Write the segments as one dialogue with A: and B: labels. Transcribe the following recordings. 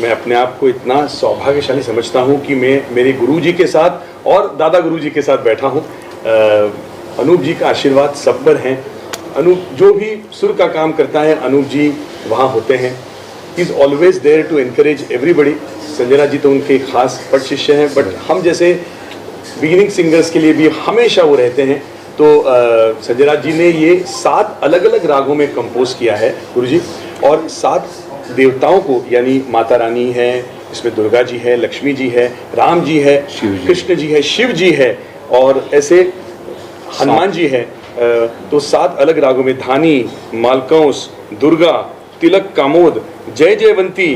A: मैं अपने आप को इतना सौभाग्यशाली समझता हूँ कि मैं मेरे गुरुजी के साथ और दादा गुरुजी के साथ बैठा हूँ। अनूप जी का आशीर्वाद सब पर है। अनूप जो भी सुर का काम करता है, अनूप जी वहाँ होते हैं। He is always there to encourage everybody. Sanjay Raj ji तो उनके खास पट शिष्य हैं, बट हम जैसे बिगिनिंग सिंगर्स के लिए भी हमेशा वो रहते हैं। तो संजय राज जी ने ये 7 अलग अलग रागों में कंपोज किया है गुरुजी, और 7 देवताओं को, यानी माता रानी है, इसमें दुर्गा जी है, लक्ष्मी जी है, राम जी है, कृष्ण जी है, शिव जी है, और ऐसे हनुमान जी है। तो 7 अलग रागों में धानी, मालकंस, दुर्गा, तिलक, कामोद, जय जयवंती,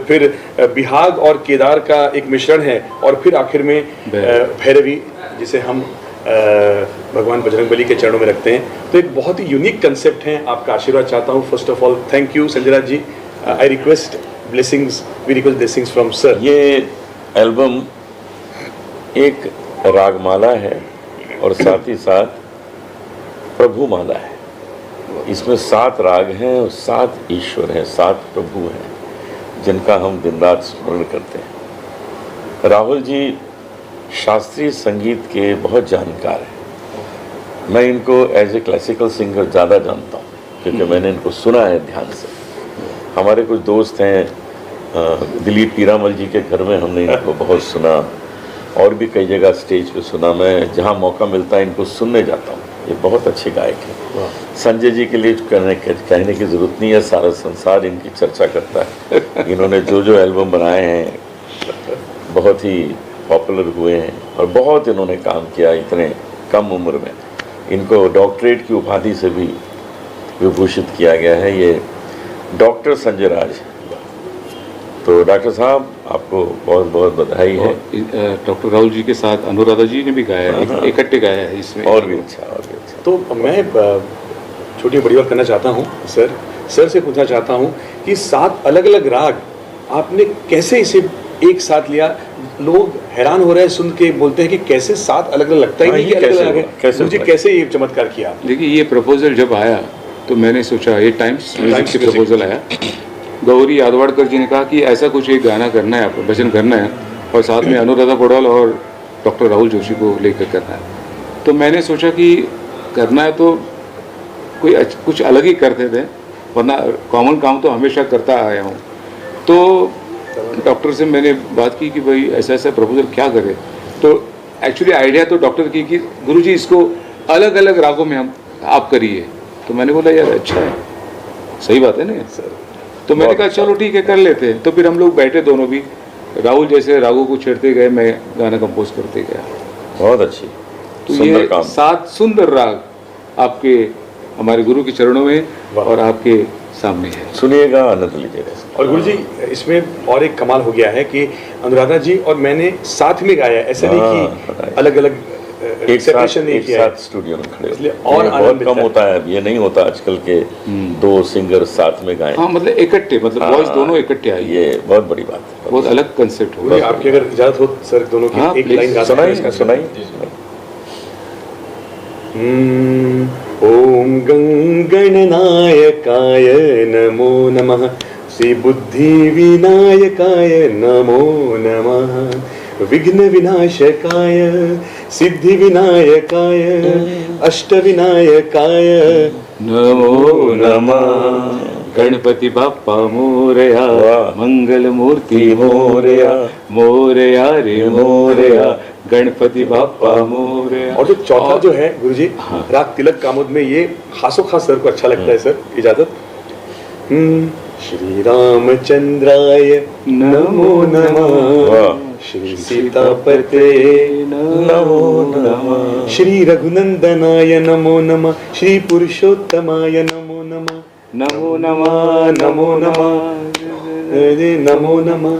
A: फिर बिहाग और केदार का एक मिश्रण है, और फिर आखिर में भैरवी, जिसे हम भगवान बजरंगबली के चरणों में रखते हैं। तो एक बहुत ही यूनिक कंसेप्ट है। आपका आशीर्वाद चाहता हूँ। First of all thank you Sanjay Raj ji. I request blessings, we request blessings from sir.
B: ये एल्बम एक रागमाला है और साथ ही साथ प्रभु माला है। इसमें 7 राग हैं और 7 ईश्वर हैं, 7 प्रभु हैं जिनका हम दिन रात स्मरण करते हैं। राहुल जी शास्त्रीय संगीत के बहुत जानकार हैं। मैं इनको एज ए क्लासिकल सिंगर ज़्यादा जानता हूँ क्योंकि मैंने इनको सुना है ध्यान से। हमारे कुछ दोस्त हैं, दिलीप पीरामल जी के घर में हमने इनको बहुत सुना, और भी कई जगह स्टेज पे सुना। मैं जहाँ मौका मिलता है इनको सुनने जाता हूँ। ये बहुत अच्छे गायक हैं। संजय जी के लिए कहने की ज़रूरत नहीं है, सारा संसार इनकी चर्चा करता है। इन्होंने जो एल्बम बनाए हैं बहुत ही पॉपुलर हुए हैं और बहुत इन्होंने काम किया इतने कम उम्र में। इनको डॉक्टरेट की उपाधि से भी विभूषित किया गया है। ये डॉक्टर संजय राज। तो डॉक्टर साहब आपको बहुत बहुत बधाई है।
C: डॉक्टर राहुल जी के साथ अनुराधा जी ने भी गाया है, इकट्ठे गाया है इसमें।
B: और भी अच्छा, और भी अच्छा।
A: तो मैं छोटी बड़ी बात करना चाहता हूँ सर से पूछना चाहता हूँ कि 7 अलग अलग राग आपने कैसे इसे एक साथ लिया? लोग हैरान हो रहे हैं सुन के, बोलते हैं कि कैसे 7 अलग अलग, लगता ही नहीं कि अलग अलग है। मुझे कैसे ये चमत्कार किया?
C: देखिए, ये प्रपोजल जब आया तो मैंने सोचा, ये टाइम्स म्यूजिक से प्रपोजल आया। गौरी यादवाड़कर जी ने कहा कि ऐसा कुछ एक गाना करना है, आपको भजन करना है, और साथ में अनुराधा पौडवाल और डॉक्टर राहुल जोशी को लेकर करना है। तो मैंने सोचा कि करना है तो कोई कुछ अलग ही करते थे, वरना कॉमन काम तो हमेशा करता आया हूँ। तो डॉक्टर से मैंने बात की कि भाई ऐसा ऐसा प्रपोजल क्या करें। तो एक्चुअली आइडिया तो डॉक्टर की कि गुरुजी इसको अलग अलग रागों में आप करिए। तो मैंने बोला यार अच्छा है, सही बात है ना सर। तो मैंने कहा चलो ठीक है, कर लेते हैं। तो फिर हम लोग बैठे दोनों भी, राहुल जैसे रागों को छेड़ते गए, मैं गाना कंपोज करते गया।
B: बहुत अच्छी,
C: तो ये 7 सुंदर राग आपके हमारे गुरु के चरणों में और आपके सामने है,
B: सुनिएगा, आनंद लीजिएगा।
A: और गुरुजी इसमें और एक कमाल हो गया है कि अनुराधा जी और मैंने साथ में गाया, ऐसा नहीं कि अलग अलग
B: एक साथ स्टूडियो में खड़े,
A: इसलिए और
B: बहुत कम होता है। ये नहीं होता आजकल के 2 सिंगर साथ में गाएं।
C: हाँ, मतलब इकट्ठे, मतलब वॉइस दोनों इकट्ठे आई।
B: ये बहुत बड़ी बात है,
C: बहुत अलग कंसेप्ट हो।
A: आपकी अगर इजाजत हो सर, दोनों की एक लाइन
B: सुनाइए।
A: ओम गणनायकाय नमो नमः, श्री बुद्धि विनायकाय नमो नमः, विघ्न विनाशकाय सिद्धि विनायकाय अष्ट विनायकाय
C: नमो नमः। गणपति बाप्पा मोरया, मंगल मूर्ति मोरया, मोरया रे मोरया, गणपति बाप्पा मोरया।
A: और जो चौथा जो है गुरुजी, राग तिलक कामोद में, ये खासो खास सर को अच्छा लगता है। सर इजाजत। श्री रामचंद्राय नमो नमः, श्री सीतापते नमो नमः, श्री रघुनंदनाय नमो नमः, श्री पुरुषोत्तमाय नमो नमः, नमो नमः, नमो नमः, नमो नमः।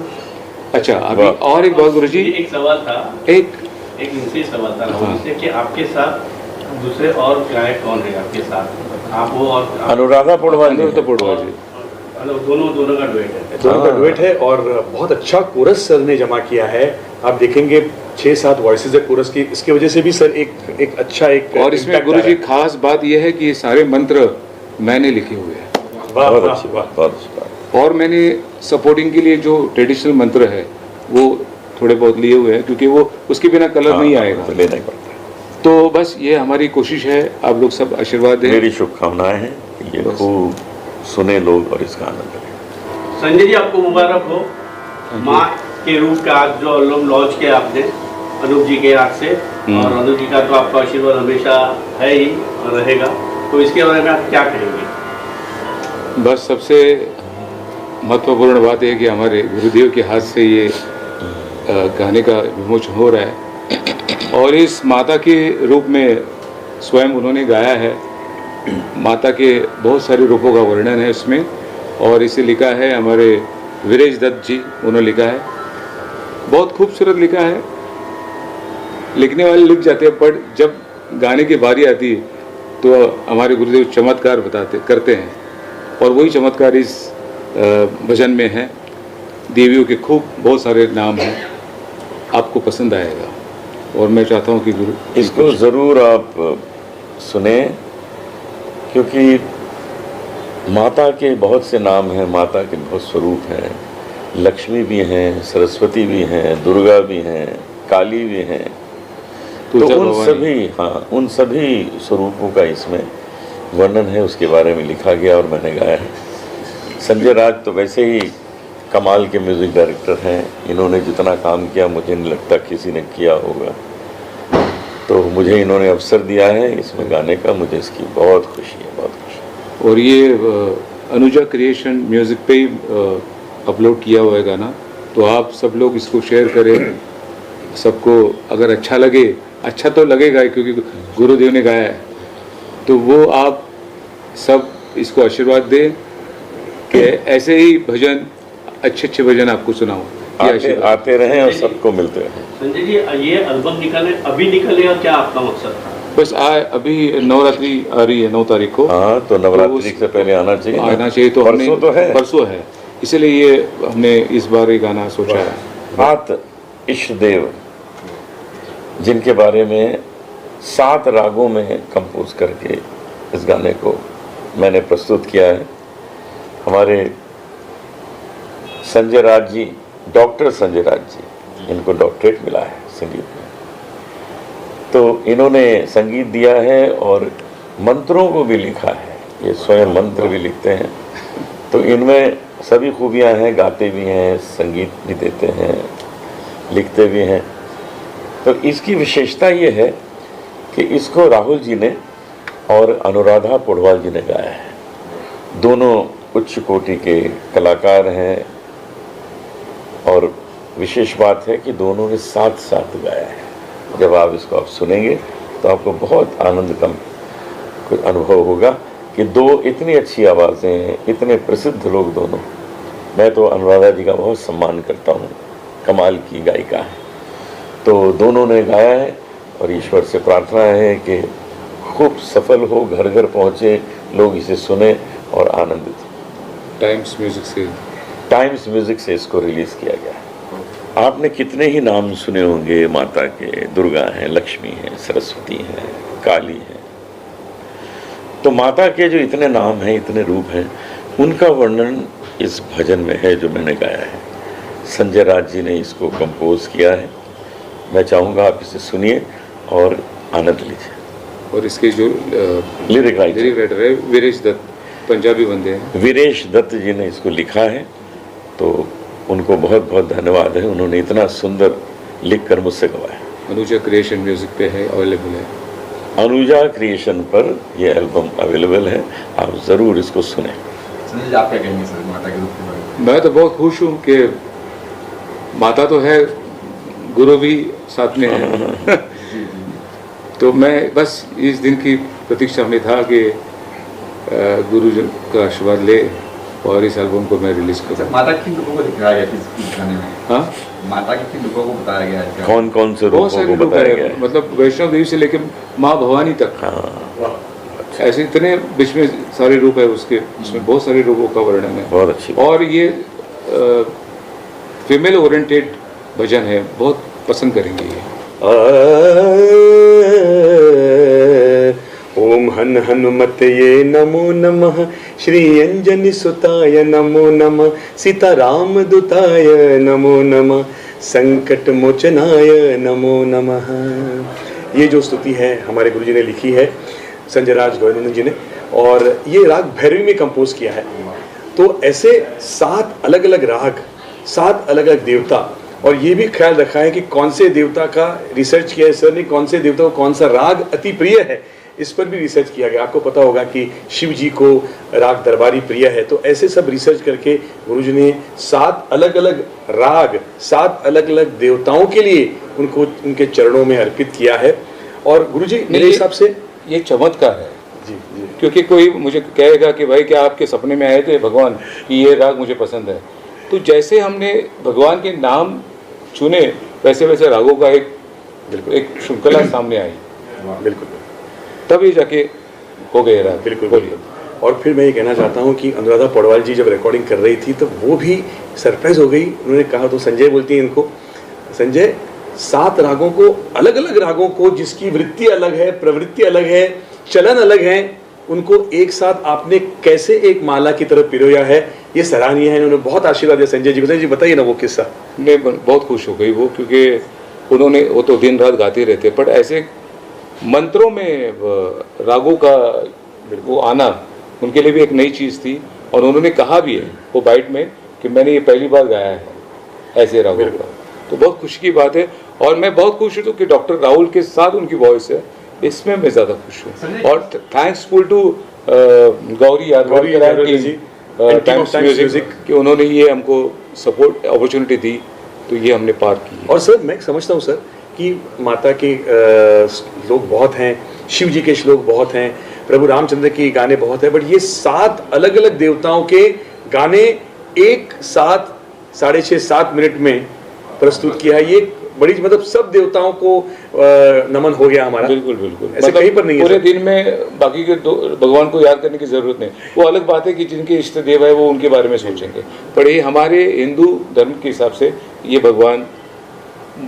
A: अच्छा, अभी और एक बात गुरुजी,
D: एक सवाल था, एक विशेष सवाल था जैसे कि आपके साथ दूसरे और गायक कौन है आपके साथ? आप वो और
B: अनुराधा पौडवाल जी।
D: दोनों का डुएट है।
A: दोनों का डुएट है और बहुत अच्छा कोरस सर ने जमा किया है। आप देखेंगे 6-7 वॉइसेस है कोरस की, इसकी वजह से भी सर एक अच्छा एक।
C: और इसमें गुरुजी खास बात यह है कि ये सारे मंत्र मैंने लिखे हुए हैं।
A: बहुत अच्छी बात।
C: और मैंने सपोर्टिंग के लिए जो ट्रेडिशनल मंत्र है वो थोड़े बहुत लिए हुए हैं, क्योंकि वो उसके बिना कलर नहीं आएगा,
B: तो लेना ही पड़ता है।
C: तो बस ये हमारी कोशिश है, आप लोग सब आशीर्वाद दें।
B: मेरी शुभकामनाएं हैं कि ये खूब सुने लोग और इसका आनंद लें।
D: संजय जी, आपको मुबारक हो। माँ के रूप का आज जो एल्बम लॉन्च किया आपने अनूप जी के हाथ से, और अनूप जी का तो आपका आशीर्वाद हमेशा है ही और रहेगा, तो इसके बारे में आप क्या कहेंगे?
C: बस सबसे महत्वपूर्ण बात है कि हमारे गुरुदेव के हाथ से ये गाने का विमोचन हो रहा है, और इस माता के रूप में स्वयं उन्होंने गाया है। माता के बहुत सारे रूपों का वर्णन है इसमें, और इसे लिखा है हमारे वीरेश दत्त जी, उन्होंने लिखा है, बहुत खूबसूरत लिखा है। लिखने वाले लिख जाते हैं, पर जब गाने की बारी आती है तो हमारे गुरुदेव चमत्कार करते हैं, और वही चमत्कार इस भजन में है। देवियों के खूब बहुत सारे नाम हैं, आपको पसंद आएगा, और मैं चाहता हूँ कि गुरु
B: इसको ज़रूर आप सुने, क्योंकि माता के बहुत से नाम हैं, माता के बहुत स्वरूप हैं। लक्ष्मी भी हैं, सरस्वती भी हैं, दुर्गा भी हैं, काली भी हैं। तो उन सभी स्वरूपों का इसमें वर्णन है, उसके बारे में लिखा गया और मैंने गाया है। संजय राज तो वैसे ही कमाल के म्यूज़िक डायरेक्टर हैं, इन्होंने जितना काम किया मुझे नहीं लगता किसी ने किया होगा। तो मुझे इन्होंने अवसर दिया है इसमें गाने का, मुझे इसकी बहुत खुशी है, बहुत खुशी।
C: और ये अनुजा क्रिएशन म्यूज़िक पे ही अपलोड किया हुआ है गाना, तो आप सब लोग इसको शेयर करें। सबको अगर अच्छा लगे, अच्छा तो लगेगा ही क्योंकि गुरुदेव ने गाया है, तो वो आप सब इसको आशीर्वाद दें कि ऐसे ही भजन, अच्छे अच्छे भजन आपको सुनाऊं।
B: आते रहें और सबको मिलते रहें।
D: संजय जी, ये एल्बम अभी निकलेगा, क्या आपका मकसद था?
C: बस अभी नवरात्रि आ रही है 9 तारीख को।
B: हाँ, तो नवरात्रि से पहले आना चाहिए।
C: तो हमने
B: परसों
C: है, इसलिए ये हमने इस बार ये गाना सोचा है।
B: बात इष्ट देव, जिनके बारे में 7 रागों में कंपोज करके इस गाने को मैंने प्रस्तुत किया है। हमारे संजय राज जी, डॉक्टर संजय राज जी, इनको डॉक्टरेट मिला है संगीत में, तो इन्होंने संगीत दिया है और मंत्रों को भी लिखा है। ये स्वयं मंत्र भी लिखते हैं, तो इनमें सभी खूबियां हैं। गाते भी हैं, संगीत भी देते हैं, लिखते भी हैं। तो इसकी विशेषता ये है कि इसको राहुल जी ने और अनुराधा पौडवाल जी ने गाया है। दोनों उच्च कोटि के कलाकार हैं, और विशेष बात है कि दोनों ने साथ साथ गाया है। जब आप इसको आप सुनेंगे तो आपको बहुत आनंद का कुछ अनुभव होगा कि दो इतनी अच्छी आवाज़ें हैं, इतने प्रसिद्ध लोग दोनों। मैं तो अनुराधा जी का बहुत सम्मान करता हूँ, कमाल की गायिका है। तो दोनों ने गाया है, और ईश्वर से प्रार्थना है कि खूब सफल हो, घर घर पहुँचे, लोग इसे सुने और आनंदित हो। टाइम्स म्यूजिक से इसको रिलीज़ किया गया है। आपने कितने ही नाम सुने होंगे माता के, दुर्गा हैं, लक्ष्मी हैं, सरस्वती हैं, काली हैं। तो माता के जो इतने नाम हैं, इतने रूप हैं, उनका वर्णन इस भजन में है जो मैंने गाया है। संजय राज जी ने इसको कंपोज किया है। मैं चाहूँगा आप इसे सुनिए और आनंद लीजिए।
C: और इसके जो
B: लिरिक राइटर
C: है वीरेश दत्त, पंजाबी बंदे हैं।
B: वीरेश दत्त जी ने इसको लिखा है, तो उनको बहुत बहुत धन्यवाद है। उन्होंने इतना सुंदर लिख कर मुझसे गवाया।
C: अनुजा क्रिएशन म्यूजिक पे है, अवेलेबल है।
B: अनुजा क्रिएशन पर यह एल्बम अवेलेबल है, आप ज़रूर इसको सुने।
E: आप क्या कहेंगे सर माता के रूप के बारे में?
C: मैं तो बहुत खुश हूँ कि माता तो है, गुरु भी साथ में है। तो मैं बस इस दिन की प्रतीक्षा में था कि गुरु जी का आशीर्वाद ले और इस एल्बम को मैं रिलीज करूँ।
E: माता की लोगों को दिखाया गया इस गाने में?
C: हाँ,
E: माता के लोगों को बताया गया है?
B: कौन कौन से रूपों को बताया गया है?
C: मतलब वैष्णव देवी से लेकर माँ भवानी तक।
B: हाँ,
C: ऐसे इतने बीच में सारे रूप है उसके, उसमें बहुत सारे रूपों का वर्णन है।
B: बहुत अच्छी।
C: और ये फीमेल ओरिएंटेड भजन है, बहुत पसंद करेंगे ये।
A: ओम हन हनुमतये नमो नमः, श्री अंजनी सुताय नमो नमः, सीताराम दूताय नमो नमः, संकट मोचनाय नमो नमः। ये जो स्तुति है हमारे गुरुजी ने लिखी है, संजय राज गोविंदन जी ने, और ये राग भैरवी में कंपोज किया है। तो ऐसे 7 अलग अलग राग, 7 अलग अलग देवता, और ये भी ख्याल रखा है कि कौन से देवता का रिसर्च किया है सर ने, कौन से देवता को कौन सा राग अति प्रिय है, इस पर भी रिसर्च किया गया। आपको पता होगा कि शिव जी को राग दरबारी प्रिय है, तो ऐसे सब रिसर्च करके गुरुजी ने 7 अलग अलग राग 7 अलग अलग देवताओं के लिए उनको उनके चरणों में अर्पित किया है। और गुरुजी मेरे हिसाब से
C: ये चमत्कार है
A: जी जी
C: क्योंकि कोई मुझे कहेगा कि भाई क्या आपके सपने में आए थे भगवान कि ये राग मुझे पसंद है, तो जैसे हमने भगवान के नाम चुने वैसे वैसे रागों का एक श्रृंखला सामने आई,
A: बिल्कुल
C: तब ये जाके हो गए राग।
A: बिल्कुल बिल्कुल। और फिर मैं ये कहना चाहता हूँ कि अनुराधा पौडवाल जी जब रिकॉर्डिंग कर रही थी तो वो भी सरप्राइज हो गई। उन्होंने कहा, तो संजय बोलती हैं इनको, संजय 7 रागों को, अलग अलग रागों को जिसकी वृत्ति अलग है, प्रवृत्ति अलग है, चलन अलग है, उनको एक साथ आपने कैसे एक माला की तरफ पिरोया है, ये सराहनीय है। इन्होंने बहुत आशीर्वाद दिया संजय जी को। संजय जी बताइए ना वो किस्सा।
C: मैं बहुत खुश हो गई वो, क्योंकि वो तो दिन रात गाते रहते, पर ऐसे मंत्रों में रागों का वो आना उनके लिए भी एक नई चीज़ थी। और उन्होंने कहा भी है वो बाइट में कि मैंने ये पहली बार गाया है ऐसे रागों का, तो बहुत खुशी की बात है। और मैं बहुत खुश हूँ कि डॉक्टर राहुल के साथ उनकी वॉइस है, इसमें मैं ज़्यादा खुश हूँ। और thankful to Gauri Yadav ji, Times Music, कि उन्होंने ये हमको सपोर्ट अपॉर्चुनिटी दी, तो ये हमने पार की।
A: और सर मैं समझता हूँ सर कि माता के श्लोक बहुत हैं, शिव जी के श्लोक बहुत हैं, प्रभु रामचंद्र के गाने बहुत हैं, बट ये 7 अलग अलग देवताओं के गाने एक साथ 6.5-7 मिनट में प्रस्तुत किया है। ये बड़ी मतलब सब देवताओं को नमन हो गया हमारा।
C: बिल्कुल बिल्कुल,
A: ऐसे कहीं पर नहीं है
C: पूरे दिन में बाकी के भगवान को याद करने की जरूरत नहीं। वो अलग बात है कि जिनके इष्ट देव है वो उनके बारे में सोचेंगे, पर ये हमारे हिंदू धर्म के हिसाब से ये भगवान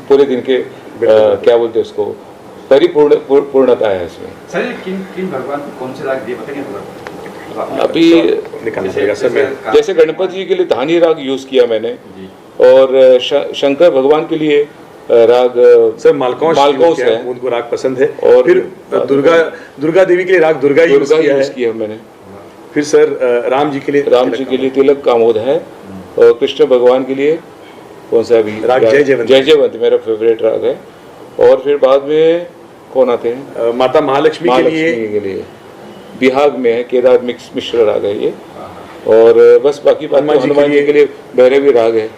C: पूरे दिन के क्या बोलते हैं उसको, पूर्णता है इसमें।
E: सर किन भगवान को कौन से राग दिए बताइए थोड़ा।
C: अभी
A: निकालना पड़ेगा सर। मैं
C: जैसे गणपति जी के लिए धानी राग यूज किया मैंने, और शंकर भगवान के लिए राग
A: सर मालकौंस है, उनको राग पसंद है। और फिर दुर्गा देवी के लिए राग दुर्गा यूज
C: किया मैंने।
A: फिर सर राम जी के लिए
C: तिलक कामोद है, और कृष्ण भगवान के लिए कौन सा अभी
A: राग जय जयवंत
C: मेरा फेवरेट राग है। और फिर बाद में कौन आते हैं,
A: माता महालक्ष्मी के लिए
C: बिहाग में है केदार मिश्र राग है ये। और बस बाकी हनुमान जी के लिए भैरवी राग है।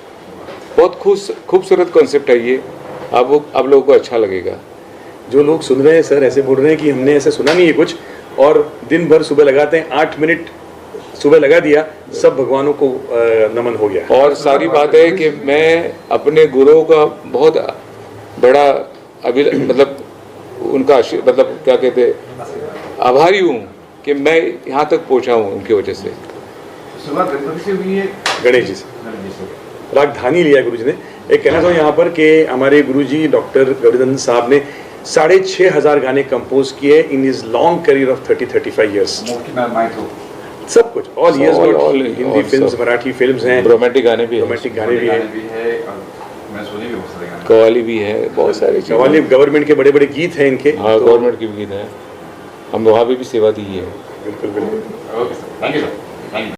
C: बहुत खूबसूरत कॉन्सेप्ट है ये, आप लोगों को अच्छा लगेगा।
A: जो लोग सुन रहे हैं सर ऐसे बोल रहे हैं कि हमने ऐसे सुना नहीं है कुछ, और दिन भर सुबह लगाते हैं, 8 मिनट सुबह लगा दिया, सब भगवानों को नमन हो गया।
C: और सारी बात है कि मैं अपने गुरुओं का बहुत बड़ा मतलब उनका मतलब क्या कहते हैं, आभारी हूँ कि मैं यहाँ तक पहुँचा हूँ उनकी वजह से।
E: शुरुआत गणपति से हुई है,
A: गणेश जी से राग धानी लिया गुरुजी ने। एक कहना चाहूँ यहाँ पर कि हमारे गुरुजी डॉक्टर गौरीनंदन साहब ने 6,500 गाने कंपोज किए in his long career of 30-35 years. सब कुछ all years, Hindi films, Marathi films हैं,
C: रोमांटिक गाने भी
E: है,
C: कव्वाली भी है, बहुत सारे
A: कव्वाली, गवर्नमेंट के बड़े बड़े गीत हैं इनके।
C: हाँ, गवर्नमेंट के भी गीत हैं, हम वहाँ पे भी सेवा दी है।
A: बिल्कुल बिल्कुल।
E: Thank you sir.